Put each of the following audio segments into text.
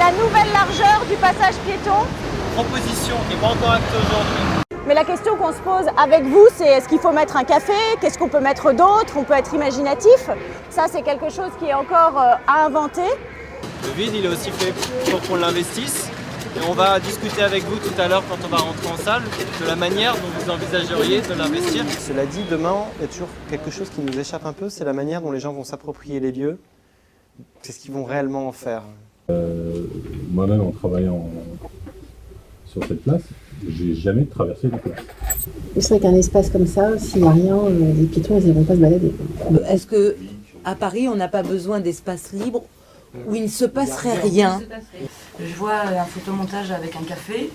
la nouvelle largeur du passage piéton. Proposition qui n'est pas encore actée aujourd'hui. Mais la question qu'on se pose avec vous, c'est est-ce qu'il faut mettre un café? Qu'est-ce qu'on peut mettre d'autre? On peut être imaginatif. Ça, c'est quelque chose qui est encore à inventer. Le vide, il est aussi fait pour qu'on l'investisse. Et on va discuter avec vous tout à l'heure quand on va rentrer en salle de la manière dont vous envisageriez de l'investir. Cela dit, demain, il y a toujours quelque chose qui nous échappe un peu, c'est la manière dont les gens vont s'approprier les lieux. C'est ce qu'ils vont réellement en faire. Moi-même, en travaillant sur cette place, j'ai jamais traversé la place. C'est vrai qu'un espace comme ça, s'il n'y a rien, les piétons, ils ne vont pas se balader. Est-ce qu'à Paris, on n'a pas besoin d'espaces libres où il ne se passerait rien? Je vois un photomontage avec un café.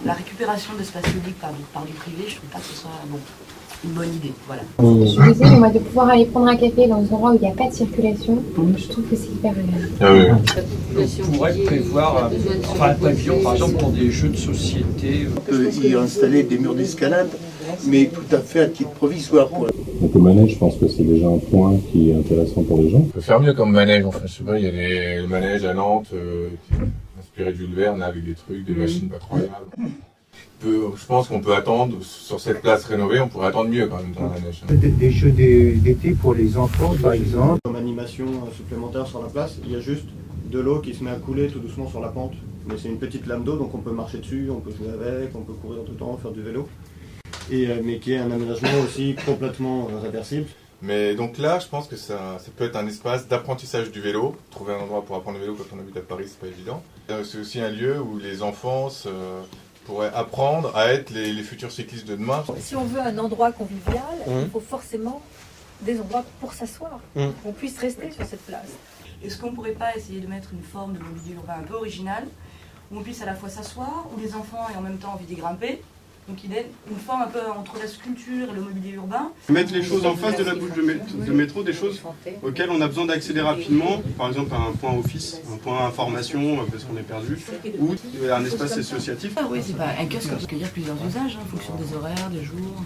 La récupération d'espace public par du privé, je ne trouve pas que ce soit une bonne idée. Voilà. Je suis désolée, moi, de pouvoir aller prendre un café dans un endroit où il n'y a pas de circulation, je trouve que c'est hyper agréable. On pourrait prévoir un pavillon, par exemple, pour des jeux de société. On peut y installer des murs d'escalade, mais tout à fait à titre provisoire. Donc le manège, je pense que c'est déjà un point qui est intéressant pour les gens. On peut faire mieux comme manège, enfin, je sais pas, il y a les manèges à Nantes, inspirés de Jules Verne, avec des trucs, des machines pas trop agréables. Je pense qu'on peut attendre, sur cette place rénovée, on pourrait attendre mieux quand même dans le manège. Des jeux d'été pour les enfants, par exemple. Comme animation supplémentaire sur la place, il y a juste de l'eau qui se met à couler tout doucement sur la pente. Mais c'est une petite lame d'eau, donc on peut marcher dessus, on peut jouer avec, on peut courir tout le temps, faire du vélo. Mais qui est un aménagement aussi complètement réversible. Mais donc là, je pense que ça peut être un espace d'apprentissage du vélo. Trouver un endroit pour apprendre le vélo quand on habite à Paris, c'est pas évident. C'est aussi un lieu où les enfants pourraient apprendre à être les futurs cyclistes de demain. Si on veut un endroit convivial, il faut forcément des endroits pour s'asseoir, qu'on puisse rester sur cette place. Est-ce qu'on ne pourrait pas essayer de mettre une forme de mobilier urbain un peu originale, où on puisse à la fois s'asseoir, où les enfants aient en même temps envie d'y grimper? Donc il est une forme un peu entre la sculpture et le mobilier urbain. Mettre les choses en face de la bouche de métro, des choses auxquelles on a besoin d'accéder rapidement, par exemple à un point office, un point information parce qu'on est perdu, ou un espace associatif. Ah oui, c'est pas un kiosque qui peut accueillir plusieurs usages, en fonction des horaires, des jours.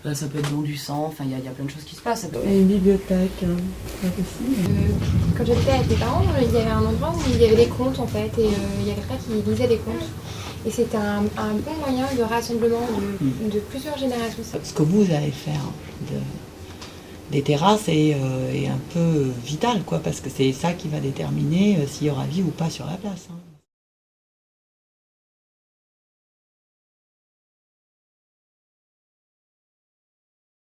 Là, ça peut être don du sang, enfin il y a plein de choses qui se passent. Une bibliothèque, pas possible. Quand j'étais avec mes parents, il y avait un endroit où il y avait des contes en fait, et il y avait quelqu'un qui lisait des contes. Et c'était un bon moyen de rassemblement de plusieurs générations. Ce que vous allez faire des terrasses est un peu vital, quoi, parce que c'est ça qui va déterminer s'il y aura vie ou pas sur la place.